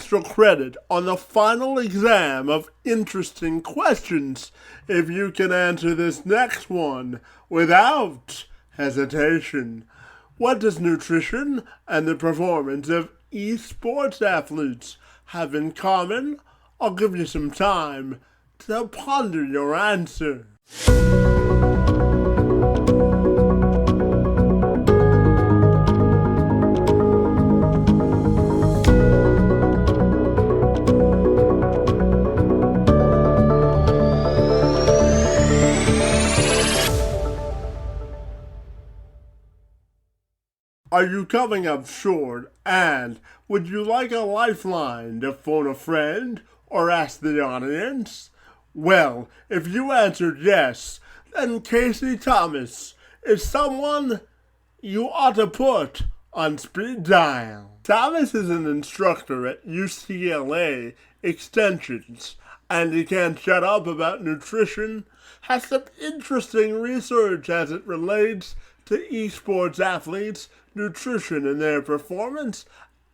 extra credit on the final exam of interesting questions if you can answer this next one without hesitation. What does nutrition and the performance of esports athletes have in common? I'll give you some time to ponder your answer. Are you coming up short? And would you like a lifeline to phone a friend or ask the audience? Well, if you answered yes, then Casey Thomas is someone you ought to put on speed dial. Thomas is an instructor at UCLA Extensions, and he can't shut up about nutrition, has some interesting research as it relates to esports athletes, nutrition and their performance,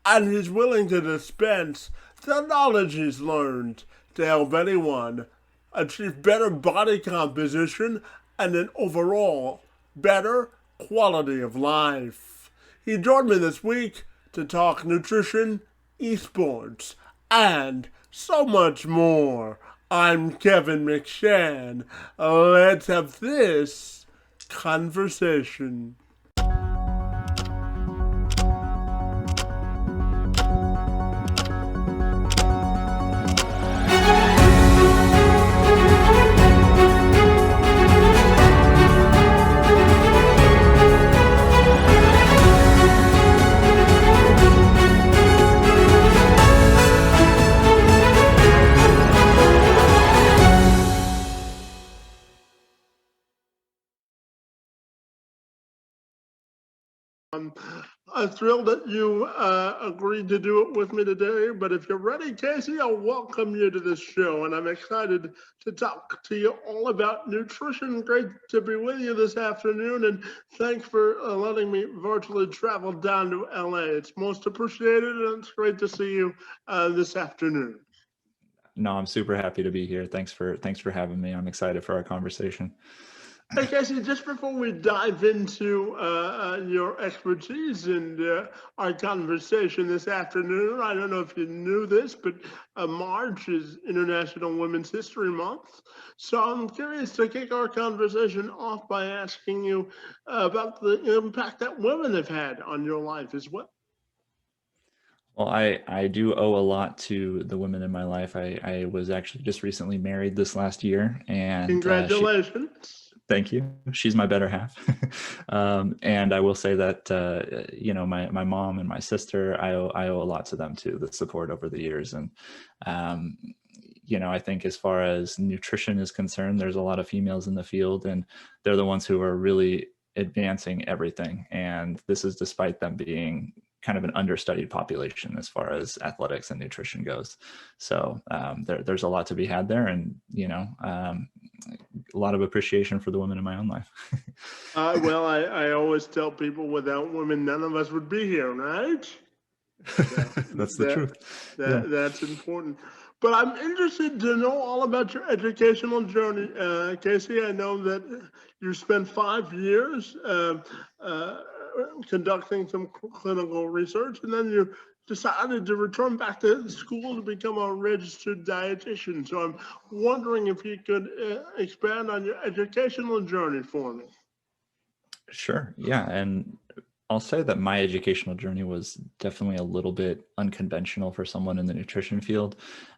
and he's willing to dispense the knowledge he's learned to help anyone achieve better body composition and an overall better quality of life. He joined me this week to talk nutrition, esports, and so much more. I'm Kevin McShann. Let's have this conversation. I'm thrilled that you agreed to do it with me today, but if you're ready, Casey, I'll welcome you to this show, and I'm excited to talk to you all about nutrition. Great to be with you this afternoon, and thanks for letting me virtually travel down to LA. It's most appreciated, and it's great to see you this afternoon. No, I'm super happy to be here. Thanks for having me. I'm excited for our conversation. Hey, Casey, just before we dive into your expertise and our conversation this afternoon, I don't know if you knew this, but March is International Women's History Month. So I'm curious to kick our conversation off by asking you about the impact that women have had on your life as well. Well, I do owe a lot to the women in my life. I was actually just recently married this last year, and congratulations. Thank you. She's my better half. And I will say that, my mom and my sister, I owe a lot to them too, the support over the years. And, I think as far as nutrition is concerned, there's a lot of females in the field, and they're the ones who are really advancing everything. And this is despite them being kind of an understudied population as far as athletics and nutrition goes. So there's a lot to be had there, and a lot of appreciation for the women in my own life. Well, I always tell people without women, none of us would be here, right? That's the truth. That's important. But I'm interested to know all about your educational journey, Casey. I know that you spent 5 years conducting some clinical research, and then you decided to return back to school to become a registered dietitian. So I'm wondering if you could expand on your educational journey for me. Sure. Yeah. And I'll say that my educational journey was definitely a little bit unconventional for someone in the nutrition field.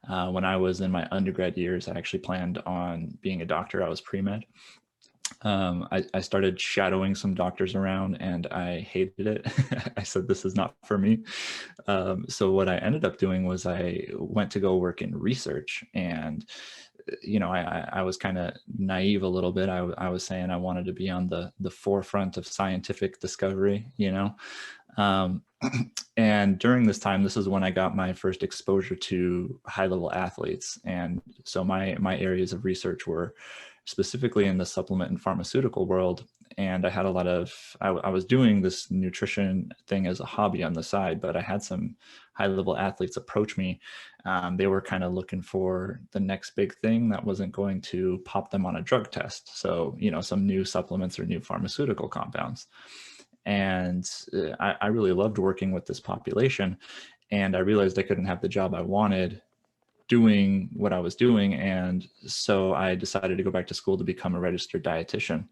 When I was in my undergrad years, I actually planned on being a doctor. I was pre-med. I started shadowing some doctors around, and I hated it. I said, this is not for me. So what I ended up doing was I went to go work in research, and I was kind of naive a little bit. I was saying I wanted to be on the forefront of scientific discovery, Um, and during this time, this is when I got my first exposure to high-level athletes. And so my areas of research were specifically in the supplement and pharmaceutical world. And I had a lot of, I was doing this nutrition thing as a hobby on the side, but I had some high-level athletes approach me. They were kind of looking for the next big thing that wasn't going to pop them on a drug test. So, some new supplements or new pharmaceutical compounds. And I really loved working with this population. And I realized I couldn't have the job I wanted doing what I was doing. And so I decided to go back to school to become a registered dietitian.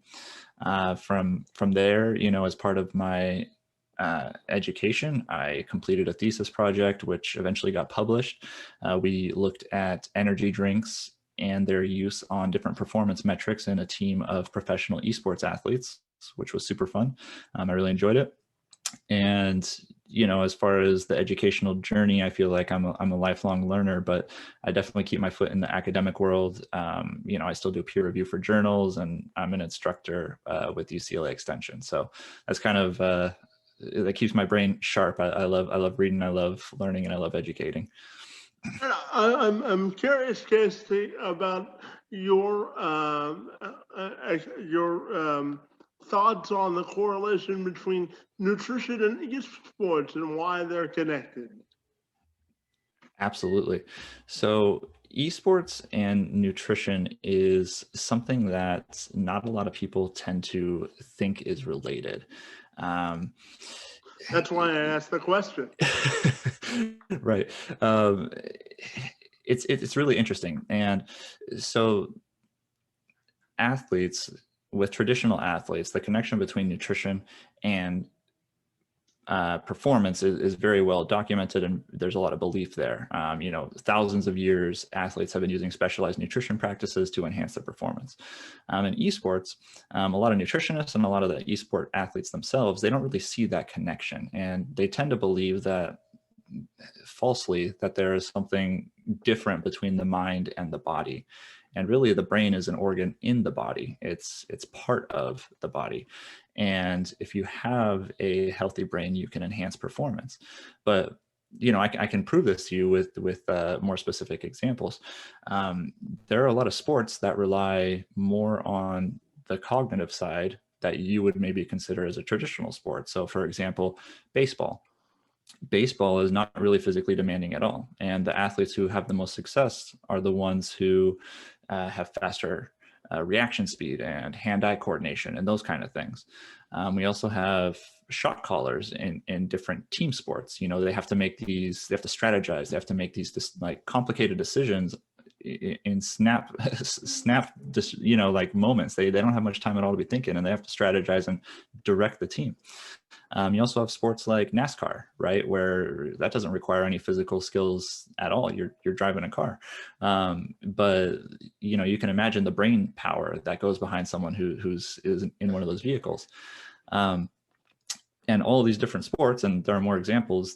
From there, as part of my education, I completed a thesis project, which eventually got published. We looked at energy drinks and their use on different performance metrics in a team of professional esports athletes, which was super fun. I really enjoyed it. And, as far as the educational journey, I feel like I'm a lifelong learner, but I definitely keep my foot in the academic world. I still do peer review for journals, and I'm an instructor with UCLA Extension. So that's kind of, that keeps my brain sharp. I love reading, I love learning, and I love educating. I'm curious, Casey, about your thoughts on the correlation between nutrition and esports and why they're connected. Absolutely. So esports and nutrition is something that not a lot of people tend to think is related. That's why I asked the question. Right. It's really interesting. And so with traditional athletes, the connection between nutrition and performance is very well documented, and there's a lot of belief there. Thousands of years, athletes have been using specialized nutrition practices to enhance their performance. In esports, a lot of nutritionists and a lot of the esport athletes themselves, they don't really see that connection, and they tend to believe that falsely that there is something different between the mind and the body. And really, the brain is an organ in the body. It's part of the body. And if you have a healthy brain, you can enhance performance. But I can prove this to you with more specific examples. There are a lot of sports that rely more on the cognitive side that you would maybe consider as a traditional sport. So, for example, baseball. Baseball is not really physically demanding at all. And the athletes who have the most success are the ones who have faster reaction speed and hand-eye coordination and those kind of things. We also have shot callers in different team sports. They have to strategize. They have to make these like complicated decisions in snap like moments. They don't have much time at all to be thinking, and they have to strategize and direct the team. You also have sports like NASCAR, right, where that doesn't require any physical skills at all. You're driving a car, but you can imagine the brain power that goes behind someone who's in one of those vehicles. And all of these different sports, and there are more examples,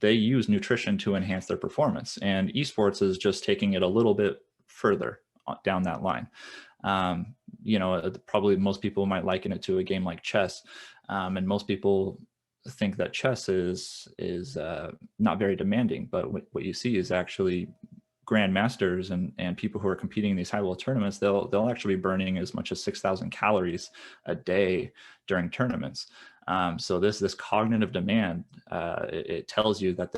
they use nutrition to enhance their performance. And esports is just taking it a little bit further down that line. Probably most people might liken it to a game like chess. And most people think that chess is not very demanding, but what you see is actually grandmasters and people who are competing in these high level tournaments, they'll actually be burning as much as 6,000 calories a day during tournaments. So this cognitive demand, it tells you that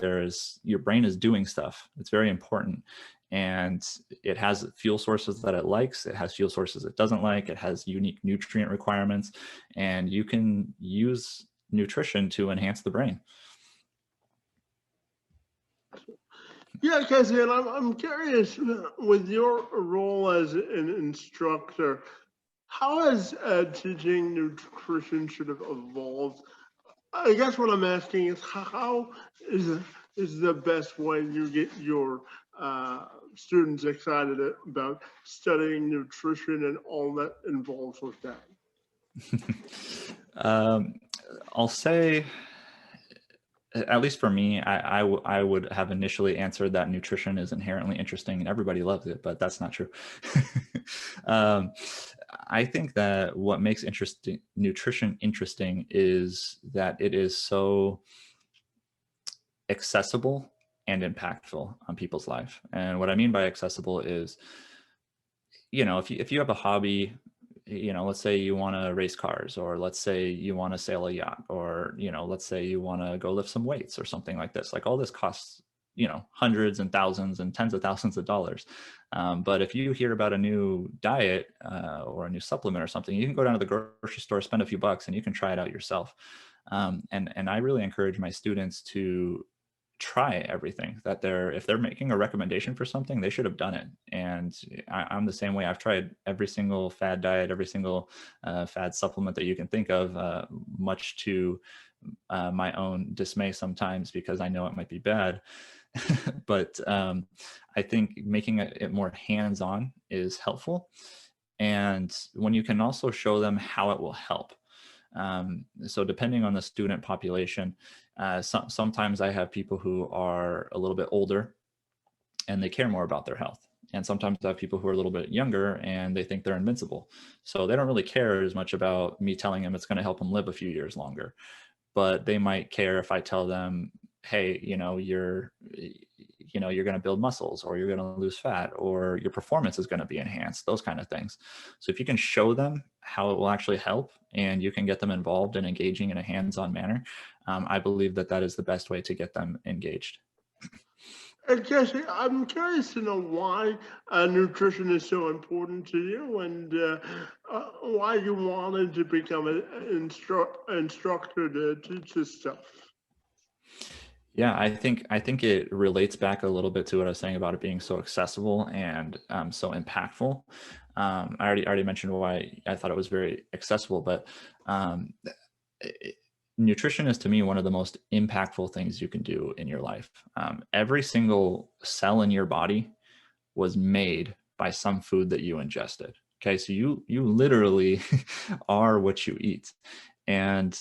your brain is doing stuff. It's very important. And it has fuel sources that it likes. It has fuel sources it doesn't like. It has unique nutrient requirements. And you can use nutrition to enhance the brain. Yeah, Casey, and I'm curious, with your role as an instructor, how has teaching nutrition should have evolved? I guess what I'm asking is how is the best way you get your students excited about studying nutrition and all that involves with that? I'll say, at least for me, I would have initially answered that nutrition is inherently interesting and everybody loves it, but that's not true. I think that what makes nutrition interesting is that it is so accessible and impactful on people's life. And what I mean by accessible is, if you have a hobby, let's say you want to race cars, or let's say you want to sail a yacht, or, let's say you want to go lift some weights or something like this. Like all this costs, hundreds and thousands and tens of thousands of dollars. But if you hear about a new diet or a new supplement or something, you can go down to the grocery store, spend a few bucks, and you can try it out yourself. And I really encourage my students to try everything that if they're making a recommendation for something, they should have done it. And I'm the same way. I've tried every single fad diet, every single fad supplement that you can think of, much to my own dismay sometimes, because I know it might be bad. But I think making it more hands-on is helpful. And when you can also show them how it will help. So depending on the student population, sometimes I have people who are a little bit older and they care more about their health. And sometimes I have people who are a little bit younger and they think they're invincible. So they don't really care as much about me telling them it's going to help them live a few years longer. But they might care if I tell them, hey, you're going to build muscles, or you're going to lose fat, or your performance is going to be enhanced, those kind of things. So if you can show them how it will actually help, and you can get them involved and engaging in a hands-on manner, I believe that is the best way to get them engaged. And Jesse, I'm curious to know why nutrition is so important to you, and why you wanted to become an instructor to teach this stuff. Yeah, I think it relates back a little bit to what I was saying about it being so accessible and so impactful. I already mentioned why I thought it was very accessible, but nutrition is, to me, one of the most impactful things you can do in your life. Every single cell in your body was made by some food that you ingested. Okay, so you literally are what you eat. And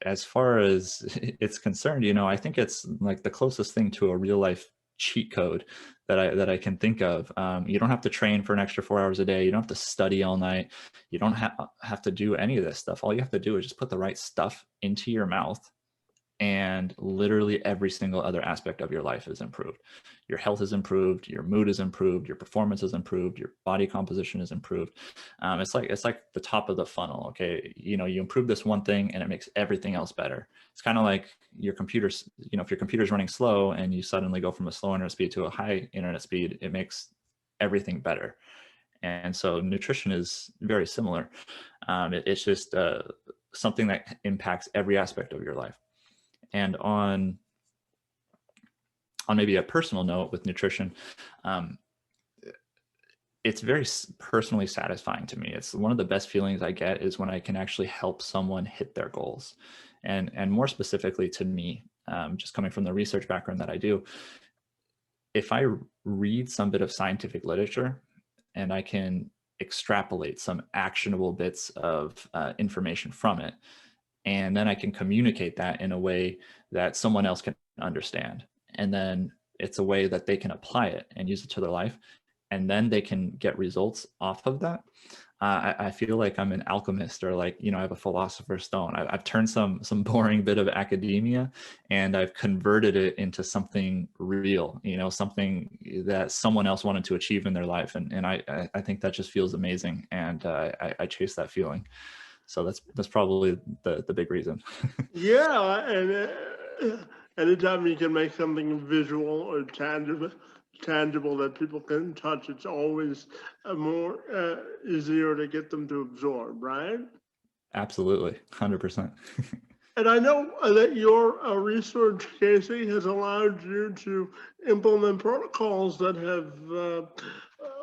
as far as it's concerned, I think it's like the closest thing to a real life cheat code that I can think of. You don't have to train for an extra 4 hours a day. You don't have to study all night. You don't have to do any of this stuff. All you have to do is just put the right stuff into your mouth, and literally every single other aspect of your life is improved. Your health is improved, your mood is improved, your performance is improved, your body composition is improved. It's like the top of the funnel. Okay, you improve this one thing and it makes everything else better. It's kind of like your computer's, if your computer's running slow and you suddenly go from a slow internet speed to a high internet speed, it makes everything better. And so nutrition is very similar. It's just something that impacts every aspect of your life. And on maybe a personal note with nutrition, it's very personally satisfying to me. It's one of the best feelings I get is when I can actually help someone hit their goals. And more specifically to me, just coming from the research background that I do, if I read some bit of scientific literature and I can extrapolate some actionable bits of information from it, and then I can communicate that in a way that someone else can understand. And then it's a way that they can apply it and use it to their life. And then they can get results off of that. I feel like I'm an alchemist, or like, I have a philosopher's stone. I've turned some boring bit of academia and I've converted it into something real, something that someone else wanted to achieve in their life. And I think that just feels amazing. And I chase that feeling. So that's probably the big reason. Yeah, and anytime you can make something visual or tangible that people can touch, it's always more easier to get them to absorb, right? Absolutely, 100%. And I know that your research, Casey, has allowed you to implement protocols that have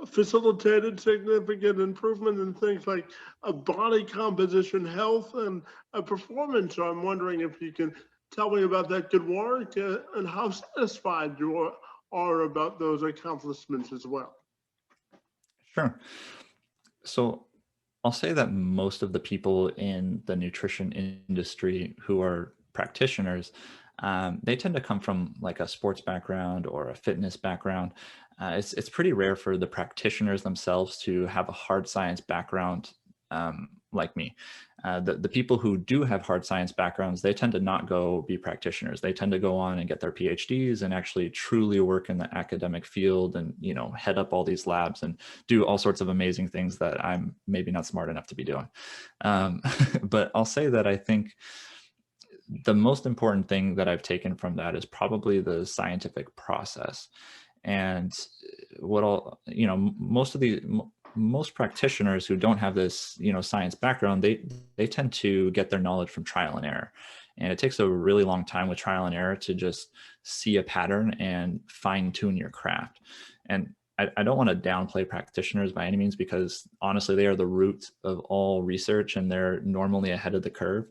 facilitated significant improvement in things like body composition, health, and performance. So I'm wondering if you can tell me about that good work and how satisfied you are about those accomplishments as well. Sure. So I'll say that most of the people in the nutrition industry who are practitioners, they tend to come from like a sports background or a fitness background. It's pretty rare for the practitioners themselves to have a hard science background like me. The people who do have hard science backgrounds, they tend to not go be practitioners. They tend to go on and get their PhDs and actually truly work in the academic field and, you know, head up all these labs and do all sorts of amazing things that I'm maybe not smart enough to be doing. But I'll say that I think the most important thing that I've taken from that is probably the scientific process. And you know, most practitioners who don't have this, you know, science background, they tend to get their knowledge from trial and error. And it takes a really long time with trial and error to just see a pattern and fine tune your craft. And I don't want to downplay practitioners by any means, because honestly, they are the root of all research and they're normally ahead of the curve.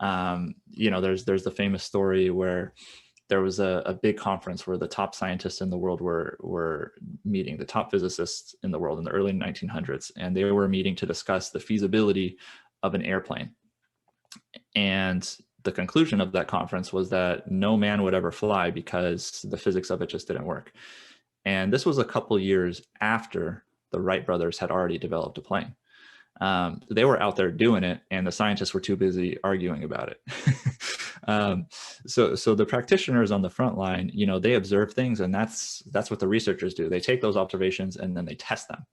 You know, there's the famous story where there was a big conference where the top scientists in the world were meeting, the top physicists in the world in the early 1900s, and they were meeting to discuss the feasibility of an airplane. And the conclusion of that conference was that no man would ever fly because the physics of it just didn't work. And this was a couple years after the Wright brothers had already developed a plane. They were out there doing it, and the scientists were too busy arguing about it. So the practitioners on the front line, you know, they observe things, and that's what the researchers do. They take those observations and then they test them.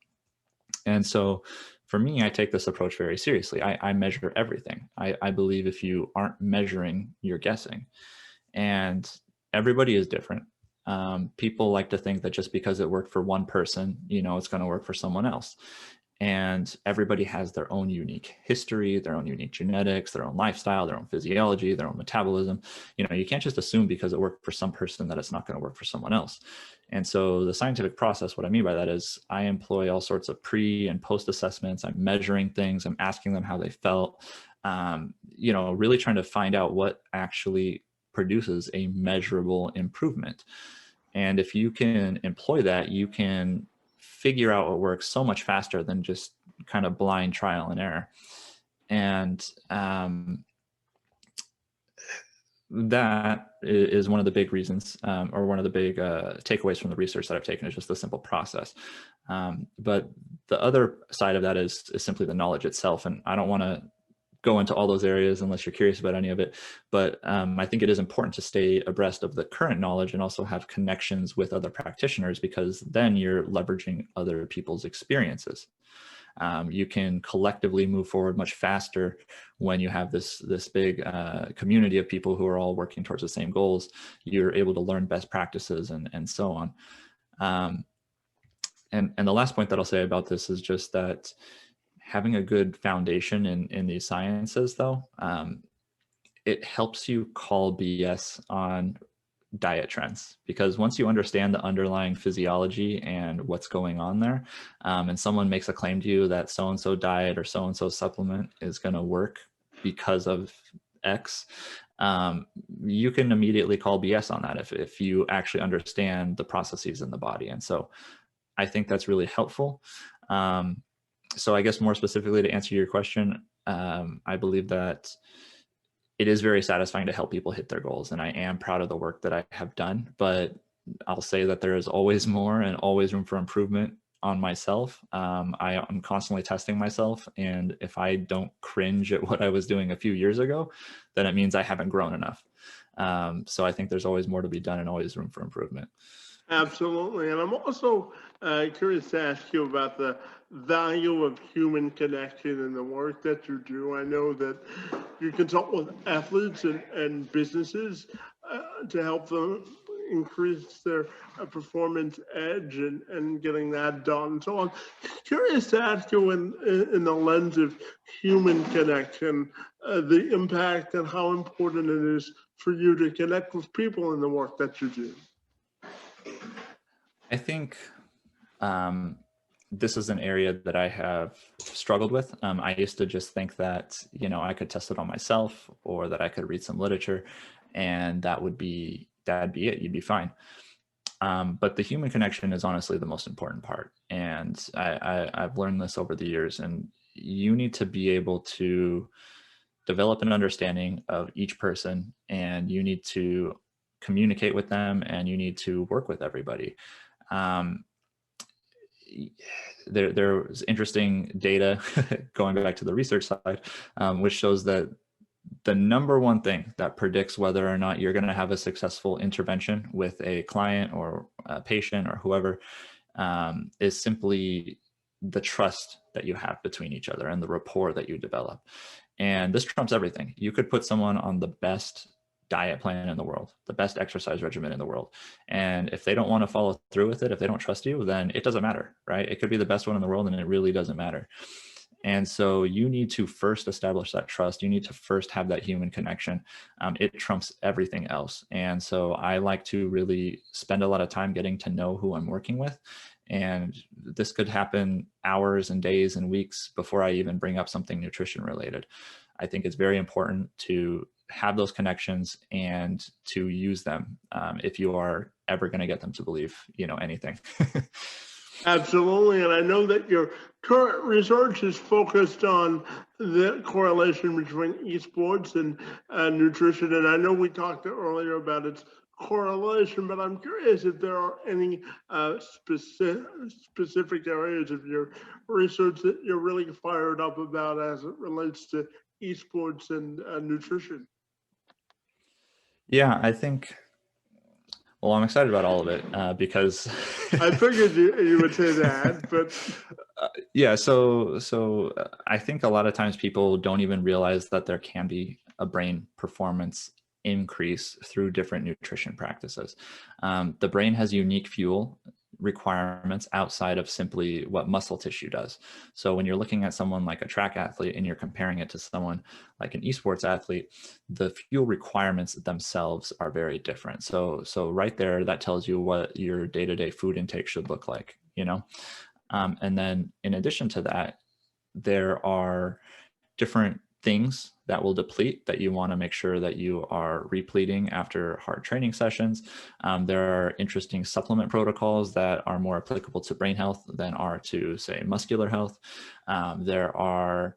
And so for me, I take this approach very seriously. I measure everything. I believe if you aren't measuring, you're guessing. And everybody is different. People like to think that just because it worked for one person, you know, it's going to work for someone else. And everybody has their own unique history, their own unique genetics, their own lifestyle, their own physiology, their own metabolism. You know, you can't just assume because it worked for some person that it's not going to work for someone else. And so the scientific process, what I mean by that is I employ all sorts of pre and post assessments. I'm measuring things. I'm asking them how they felt, you know, really trying to find out what actually produces a measurable improvement. And if you can employ that, you can figure out what works so much faster than just kind of blind trial and error. And that is one of the big reasons, or one of the big takeaways from the research that I've taken, is just the simple process. But the other side of that is simply the knowledge itself. And I don't want to go into all those areas unless you're curious about any of it. But I think it is important to stay abreast of the current knowledge and also have connections with other practitioners, because then you're leveraging other people's experiences. You can collectively move forward much faster when you have this big community of people who are all working towards the same goals. You're able to learn best practices and so on. And the last point that I'll say about this is just that having a good foundation in these sciences, though, it helps you call BS on diet trends, because once you understand the underlying physiology and what's going on there, and someone makes a claim to you that so-and-so diet or so-and-so supplement is going to work because of X, you can immediately call BS on that if you actually understand the processes in the body. And so I think that's really helpful. So I guess more specifically to answer your question, I believe that it is very satisfying to help people hit their goals. And I am proud of the work that I have done, but I'll say that there is always more and always room for improvement on myself. I am constantly testing myself. And if I don't cringe at what I was doing a few years ago, then it means I haven't grown enough. So I think there's always more to be done and always room for improvement. Absolutely. And I'm also curious to ask you about the value of human connection in the work that you do. I know that you consult with athletes and businesses to help them increase their performance edge and getting that done. So I'm curious to ask you in the lens of human connection, the impact and how important it is for you to connect with people in the work that you do. I think this is an area that I have struggled with. I used to just think that, you know, I could test it on myself, or that I could read some literature and that'd be it. You'd be fine. But the human connection is honestly the most important part. And I've learned this over the years, and you need to be able to develop an understanding of each person, and you need to communicate with them, and you need to work with everybody. there's interesting data going back to the research side, which shows that the number one thing that predicts whether or not you're going to have a successful intervention with a client or a patient or whoever is simply the trust that you have between each other and the rapport that you develop. And this trumps everything. You could put someone on the best diet plan in the world, the best exercise regimen in the world. And if they don't want to follow through with it, if they don't trust you, then it doesn't matter, right? It could be the best one in the world and it really doesn't matter. And so you need to first establish that trust. You need to first have that human connection. It trumps everything else. And so I like to really spend a lot of time getting to know who I'm working with. And this could happen hours and days and weeks before I even bring up something nutrition related. I think it's very important to have those connections and to use them if you are ever going to get them to believe, anything. Absolutely, and I know that your current research is focused on the correlation between esports and nutrition, and I know we talked earlier about its correlation, but I'm curious if there are any specific areas of your research that you're really fired up about as it relates to esports and nutrition. Yeah, I think, well, I'm excited about all of it because I figured you would say that, but yeah, so I think a lot of times people don't even realize that there can be a brain performance increase through different nutrition practices. The brain has unique fuel requirements outside of simply what muscle tissue does. So when you're looking at someone like a track athlete and you're comparing it to someone like an esports athlete, the fuel requirements themselves are very different. So right there, that tells you what your day-to-day food intake should look like, and then in addition to that, there are different things that will deplete that you want to make sure that you are repleting after hard training sessions. There are interesting supplement protocols that are more applicable to brain health than are to, say, muscular health. There's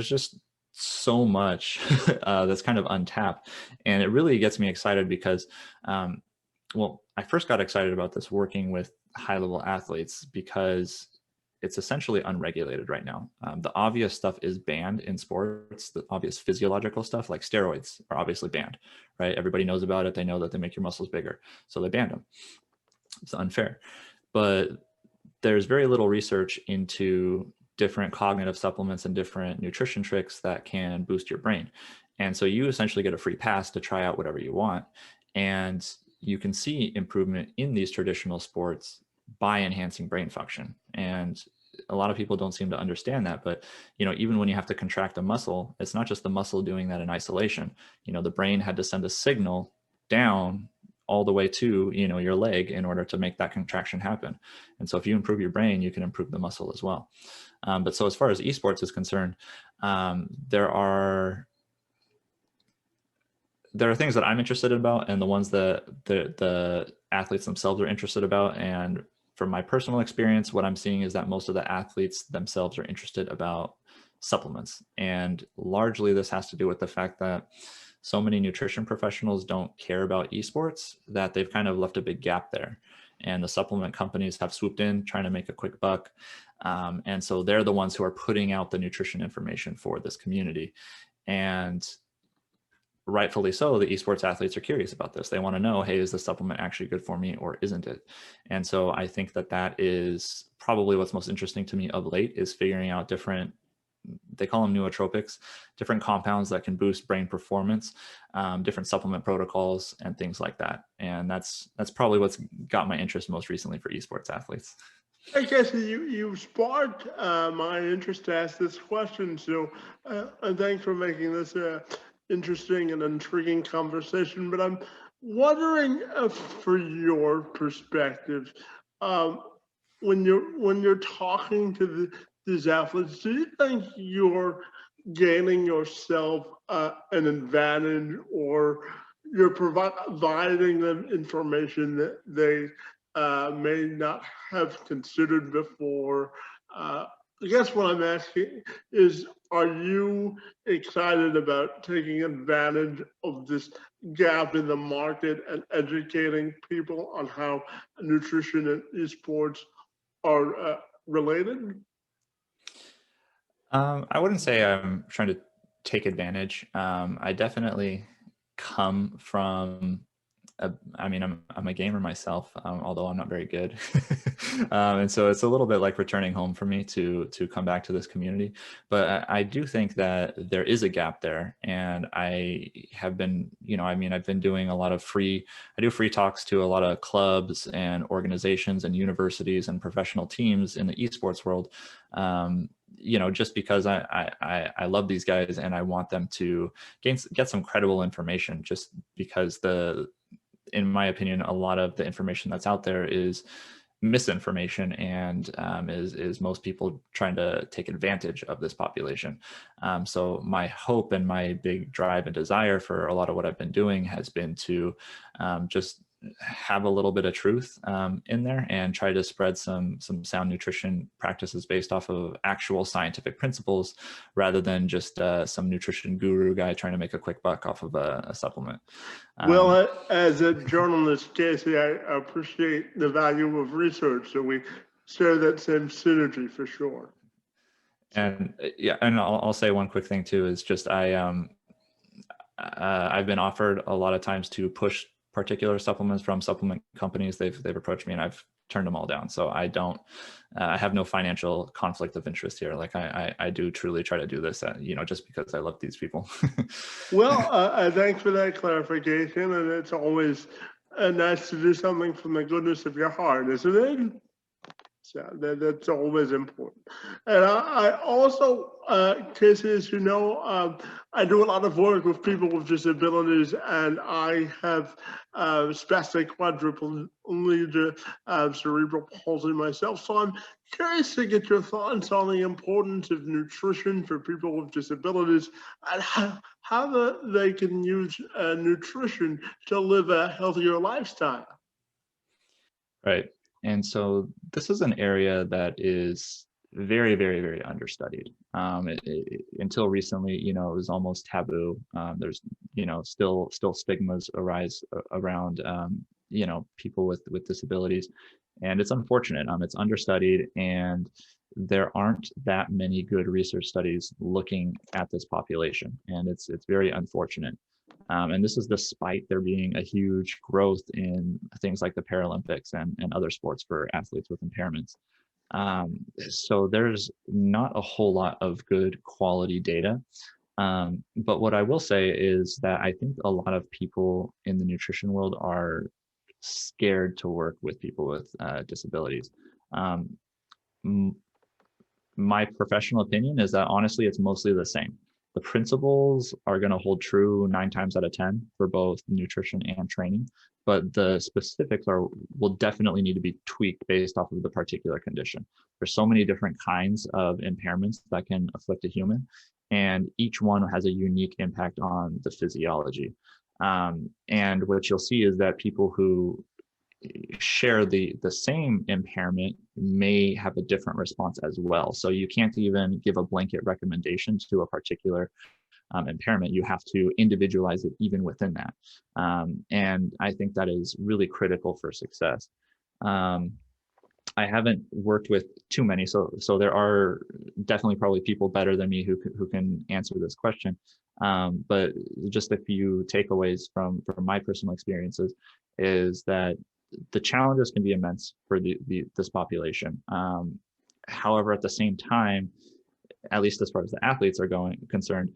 just so much that's kind of untapped. And it really gets me excited because, I first got excited about this working with high-level athletes because it's essentially unregulated right now. The obvious stuff is banned in sports. The obvious physiological stuff like steroids are obviously banned, right? Everybody knows about it. They know that they make your muscles bigger. So they banned them. It's unfair. But there's very little research into different cognitive supplements and different nutrition tricks that can boost your brain. And so you essentially get a free pass to try out whatever you want. And you can see improvement in these traditional sports by enhancing brain function. And a lot of people don't seem to understand that, but even when you have to contract a muscle, it's not just the muscle doing that in isolation. The brain had to send a signal down all the way to your leg in order to make that contraction happen. And so if you improve your brain, you can improve the muscle as well. But so as far as esports is concerned, there are things that I'm interested about and the ones that the athletes themselves are interested about. And from my personal experience, what I'm seeing is that most of the athletes themselves are interested about supplements. And largely this has to do with the fact that so many nutrition professionals don't care about esports that they've kind of left a big gap there. And the supplement companies have swooped in trying to make a quick buck. And so they're the ones who are putting out the nutrition information for this community. And rightfully so, the esports athletes are curious about this. They want to know, hey, is the supplement actually good for me or isn't it? And so I think that is probably what's most interesting to me of late, is figuring out different, they call them nootropics, different compounds that can boost brain performance, different supplement protocols and things like that. And that's probably what's got my interest most recently for esports athletes. I guess you sparked my interest to ask this question. So thanks for making this interesting and intriguing conversation. But I'm wondering for your perspective, when you're talking to these athletes, do you think you're gaining yourself an advantage, or you're providing them information that they may not have considered before? I guess what I'm asking is, are you excited about taking advantage of this gap in the market and educating people on how nutrition and esports are related? I wouldn't say I'm trying to take advantage. I definitely come from I mean, I'm a gamer myself, although I'm not very good, and so it's a little bit like returning home for me to come back to this community. But I do think that there is a gap there, and I have been, I mean, I've been doing a lot of I do free talks to a lot of clubs and organizations and universities and professional teams in the esports world. Just because I love these guys and I want them to get some credible information, just because in my opinion, a lot of the information that's out there is misinformation and is most people trying to take advantage of this population. So my hope and my big drive and desire for a lot of what I've been doing has been to just have a little bit of truth in there and try to spread some sound nutrition practices based off of actual scientific principles rather than just some nutrition guru guy trying to make a quick buck off of a supplement. Well, as a journalist, Casey, I appreciate the value of research, so we share that same synergy for sure. And yeah, and I'll say one quick thing too is just I've been offered a lot of times to push particular supplements from supplement companies. They've approached me and I've turned them all down. So I have no financial conflict of interest here. Like I do truly try to do this, just because I love these people. Well, thanks for that clarification. And it's always nice to do something from the goodness of your heart, isn't it? So that's always important. And I also, Casey, as you know, I do a lot of work with people with disabilities, and I have spastic quadriplegia, cerebral palsy myself. So I'm curious to get your thoughts on the importance of nutrition for people with disabilities and how they can use nutrition to live a healthier lifestyle. Right. And so this is an area that is very, very, very understudied. Until recently, it was almost taboo. There's, still stigmas arise around, people with disabilities, and it's unfortunate. It's understudied, and there aren't that many good research studies looking at this population, and it's very unfortunate. And this is despite there being a huge growth in things like the Paralympics and other sports for athletes with impairments. So there's not a whole lot of good quality data. But what I will say is that I think a lot of people in the nutrition world are scared to work with people with disabilities. Um, my professional opinion is that honestly, it's mostly the same. The principles are going to hold true 9 times out of 10 for both nutrition and training, but the specifics will definitely need to be tweaked based off of the particular condition. There's so many different kinds of impairments that can afflict a human, and each one has a unique impact on the physiology. And what you'll see is that people who share the same impairment may have a different response as well. So you can't even give a blanket recommendation to a particular impairment. You have to individualize it even within that. And I think that is really critical for success. I haven't worked with too many, so there are definitely probably people better than me who can answer this question. But just a few takeaways from my personal experiences is that the challenges can be immense for this population. However, at the same time, at least as far as the athletes are concerned,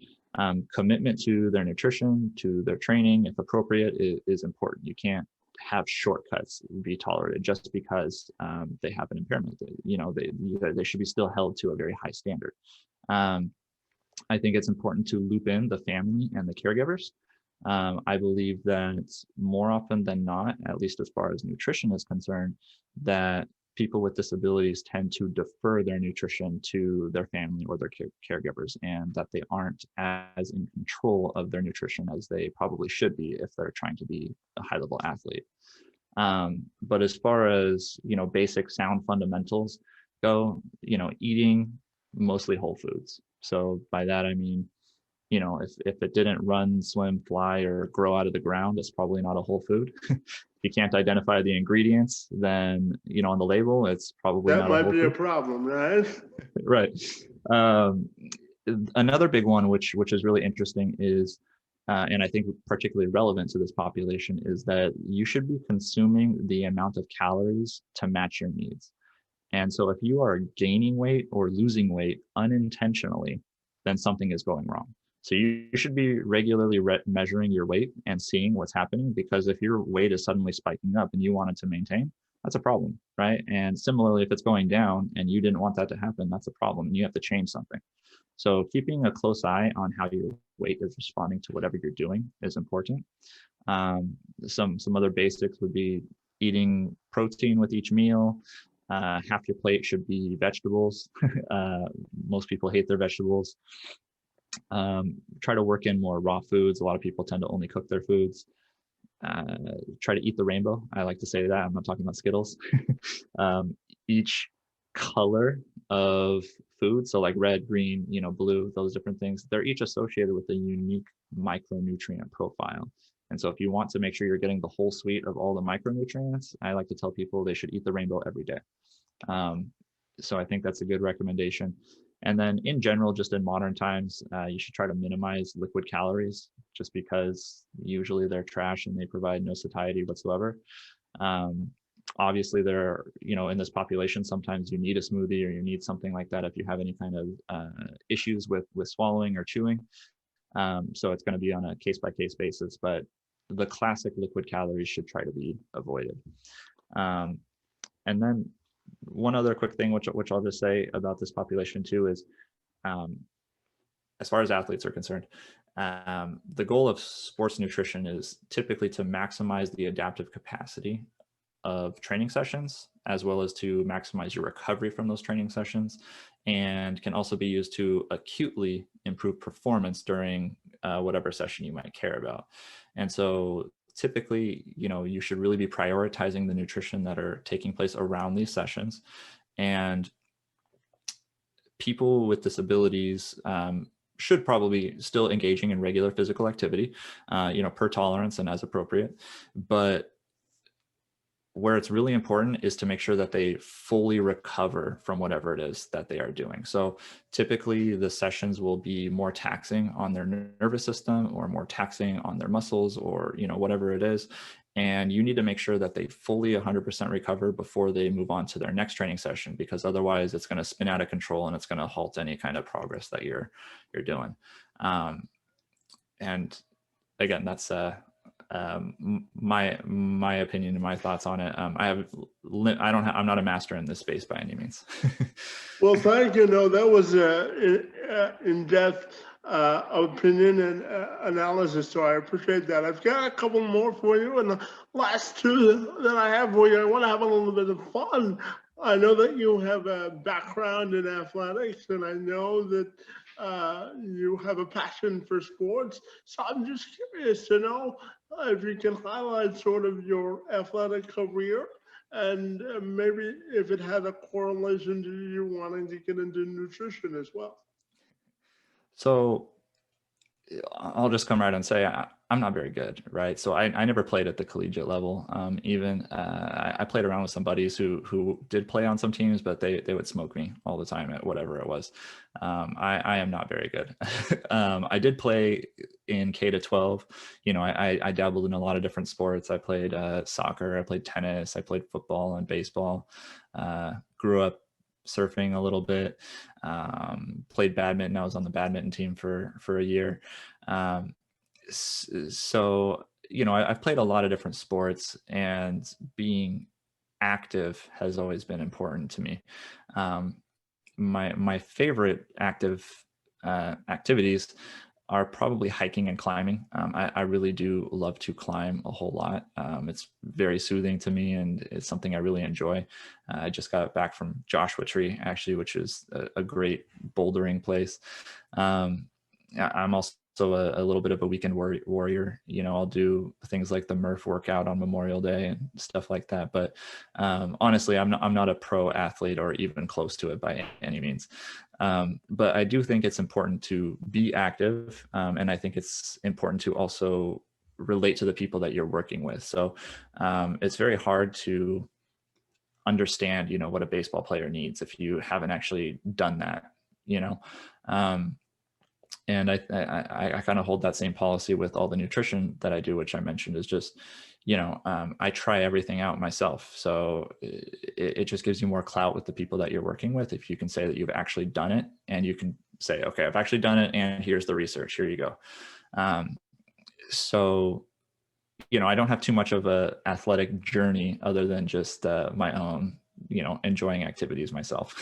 commitment to their nutrition, to their training, if appropriate, is important. You can't have shortcuts be tolerated just because they have an impairment. They should be still held to a very high standard. I think it's important to loop in the family and the caregivers. I believe that more often than not, at least as far as nutrition is concerned, that people with disabilities tend to defer their nutrition to their family or their caregivers, and that they aren't as in control of their nutrition as they probably should be if they're trying to be a high-level athlete. But as far as, basic sound fundamentals go, eating mostly whole foods. So by that, I mean, if it didn't run, swim, fly, or grow out of the ground, it's probably not a whole food. you can't identify the ingredients, then, on the label, it's probably That not a might whole be a food. problem, right? Right. Um, Another big one, which is really interesting, is, and I think particularly relevant to this population, is that you should be consuming the amount of calories to match your needs. And so if you are gaining weight or losing weight unintentionally, then something is going wrong. So you should be regularly measuring your weight and seeing what's happening, because if your weight is suddenly spiking up and you want it to maintain, that's a problem, right? And similarly, if it's going down and you didn't want that to happen, that's a problem and you have to change something. So keeping a close eye on how your weight is responding to whatever you're doing is important. Some other basics would be eating protein with each meal. Half your plate should be vegetables. Most people hate their vegetables. Try to work in more raw foods. A lot of people tend to only cook their foods. Try to eat the rainbow. I like to say that. I'm not talking about Skittles. Each color of food, so like red, green, blue, those different things, they're each associated with a unique micronutrient profile. And so if you want to make sure you're getting the whole suite of all the micronutrients, I like to tell people they should eat the rainbow every day. So I think that's a good recommendation. And then in general, just in modern times, you should try to minimize liquid calories, just because usually they're trash and they provide no satiety whatsoever. Obviously, there are, in this population, sometimes you need a smoothie or you need something like that if you have any kind of issues with swallowing or chewing. So it's going to be on a case-by-case basis, but the classic liquid calories should try to be avoided. And then one other quick thing, which I'll just say about this population too, is as far as athletes are concerned, the goal of sports nutrition is typically to maximize the adaptive capacity of training sessions, as well as to maximize your recovery from those training sessions, and can also be used to acutely improve performance during whatever session you might care about. And so typically, you should really be prioritizing the nutrition that are taking place around these sessions. And people with disabilities should probably still engaging in regular physical activity, per tolerance and as appropriate. But where it's really important is to make sure that they fully recover from whatever it is that they are doing. So typically the sessions will be more taxing on their nervous system or more taxing on their muscles, or whatever it is. And you need to make sure that they fully 100% recover before they move on to their next training session, because otherwise it's going to spin out of control and it's going to halt any kind of progress that you're doing. And again, that's my opinion and my thoughts on it. I'm not a master in this space by any means. Well, thank you. No, that was in-depth opinion and analysis, so I appreciate that. I've got a couple more for you, and the last two that I have for you, I want to have a little bit of fun. I know that you have a background in athletics, and I know that you have a passion for sports. So I'm just curious to know if you can highlight sort of your athletic career, and maybe if it had a correlation to you wanting to get into nutrition as well. So I'll just come right and say I'm not very good, right? So I never played at the collegiate level. Even I played around with some buddies who did play on some teams, but they would smoke me all the time at whatever it was. I am not very good. I did play in K to 12. I dabbled in a lot of different sports. I played soccer, I played tennis, I played football and baseball. Grew up surfing a little bit, played badminton. I was on the badminton team for a year. So, I've played a lot of different sports, and being active has always been important to me. My favorite active activities are probably hiking and climbing. I really do love to climb a whole lot. It's very soothing to me, and it's something I really enjoy. I just got back from Joshua Tree, actually, which is a great bouldering place. I'm also a little bit of a weekend warrior. I'll do things like the Murph workout on Memorial Day and stuff like that. But honestly, I'm not a pro athlete or even close to it by any means. But I do think it's important to be active. And I think it's important to also relate to the people that you're working with. So it's very hard to understand, what a baseball player needs if you haven't actually done that, you know. And I kind of hold that same policy with all the nutrition that I do, which I mentioned is just, I try everything out myself. So it just gives you more clout with the people that you're working with. If you can say that you've actually done it, and you can say, okay, I've actually done it, and here's the research, here you go. So, I don't have too much of a athletic journey other than just my own, enjoying activities myself.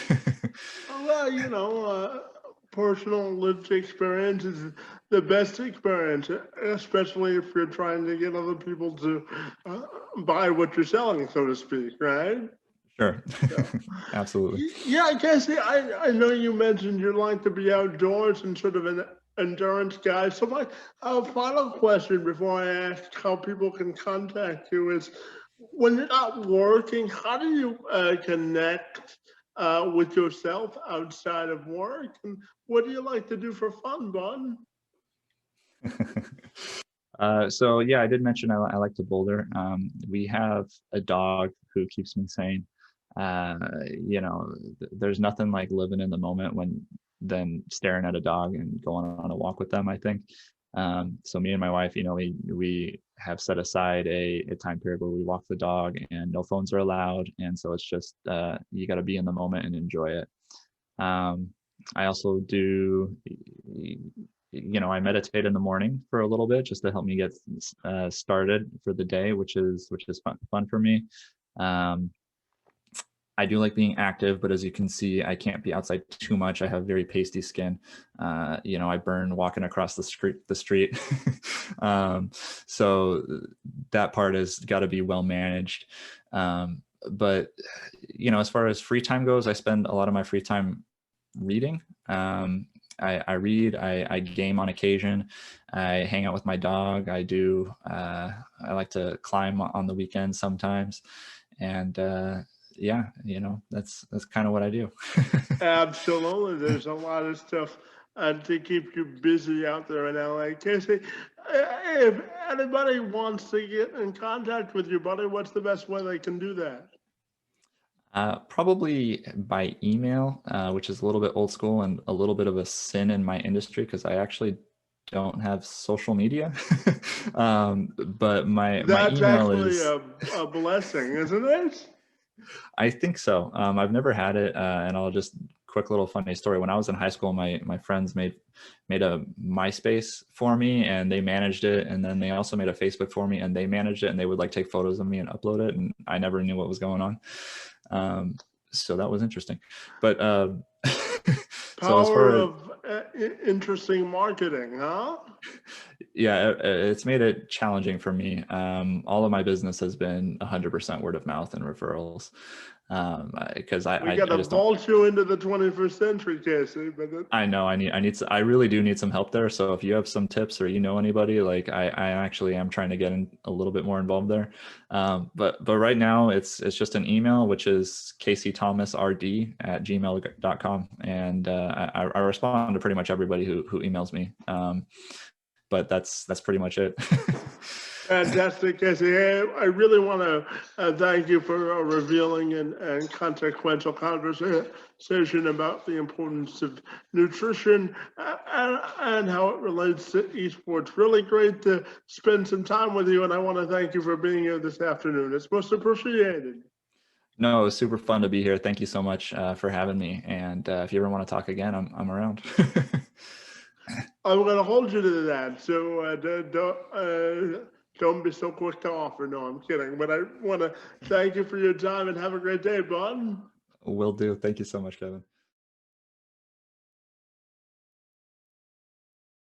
Well, personal lived experience is the best experience, especially if you're trying to get other people to buy what you're selling, so to speak, right? Sure. So, Absolutely. yeah, Casey, I know you mentioned you like to be outdoors and sort of an endurance guy. So my final question before I ask how people can contact you is, when you're not working, how do you connect with yourself outside of work? And what do you like to do for fun, bud? So yeah, I did mention I like to boulder. We have a dog who keeps me sane. There's nothing like living in the moment than staring at a dog and going on a walk with them, I think. So me and my wife, we have set aside a time period where we walk the dog and no phones are allowed. And so it's just, you got to be in the moment and enjoy it. I also do, I meditate in the morning for a little bit just to help me get started for the day, which is fun for me. I do like being active, but as you can see, I can't be outside too much. I have very pasty skin. I burn walking across the street. So that part has got to be well managed. But as far as free time goes, I spend a lot of my free time reading. I read, I game on occasion, I hang out with my dog. I like to climb on the weekends sometimes. And yeah, that's kind of what I do. Absolutely. There's a lot of stuff to keep you busy out there in LA. Casey, if anybody wants to get in contact with you, buddy, what's the best way they can do that? Probably by email, which is a little bit old school and a little bit of a sin in my industry because I actually don't have social media. But my That's email actually is. a blessing, isn't it? I think so. I've never had it, and I'll just quick little funny story. When I was in high school, my friends made a MySpace for me, and they managed it, and then they also made a Facebook for me, and they managed it, and they would like take photos of me and upload it, and I never knew what was going on. So that was interesting. But so as far Power as of interesting marketing, huh? yeah, it's made it challenging for me. All of my business has been 100% word of mouth and referrals. Because We I got to just don't. vault you into the 21st century, Casey. But I know I really do need some help there. So if you have some tips or anybody, like I actually am trying to get a little bit more involved there. But right now it's just an email, which is caseythomasrd@gmail.com. And I respond to pretty much everybody who emails me. But that's pretty much it. fantastic, Casey. Hey, I really want to thank you for a revealing and consequential conversation about the importance of nutrition and how it relates to esports. Really great to spend some time with you, and I want to thank you for being here this afternoon. It's most appreciated. No, it was super fun to be here. Thank you so much for having me. And if you ever want to talk again, I'm around. I'm going to hold you to that. So don't be so quick to offer. No, I'm kidding. But I want to thank you for your time and have a great day, bud. Will do. Thank you so much, Kevin.